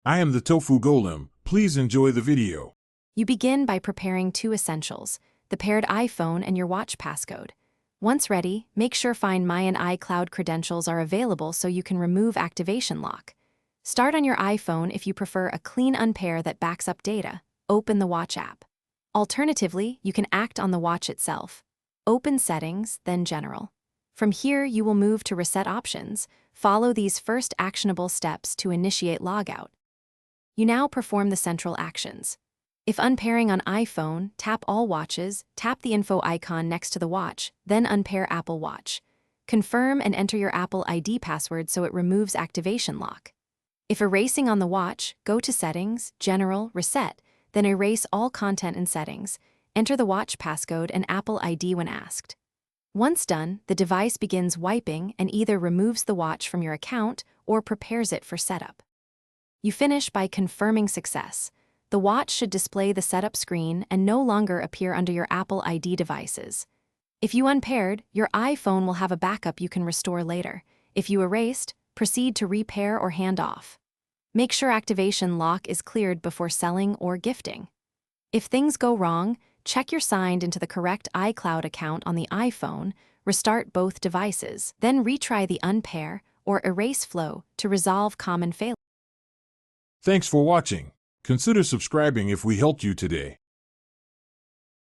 I am the Tofu Golem. Please enjoy the video. You begin by preparing two essentials, the paired iPhone and your watch passcode. Once ready, make sure Find My and iCloud credentials are available so you can remove activation lock. Start on your iPhone if you prefer a clean unpair that backs up data. Open the watch app. Alternatively, you can act on the watch itself. Open Settings, then General. From here, you will move to Reset Options. Follow these first actionable steps to initiate logout. You now perform the central actions. If unpairing on iPhone, tap All Watches, tap the info icon next to the watch, then unpair Apple Watch. Confirm and enter your Apple ID password so it removes activation lock. If erasing on the watch, go to Settings, General, Reset, then erase all content in Settings. Enter the watch passcode and Apple ID when asked. Once done, the device begins wiping and either removes the watch from your account or prepares it for setup. You finish by confirming success. The watch should display the setup screen and no longer appear under your Apple ID devices. If you unpaired, your iPhone will have a backup you can restore later. If you erased, proceed to repair or hand off. Make sure activation lock is cleared before selling or gifting. If things go wrong, check you're signed into the correct iCloud account on the iPhone, restart both devices, then retry the unpair or erase flow to resolve common failures. Thanks for watching. Consider subscribing if we helped you today.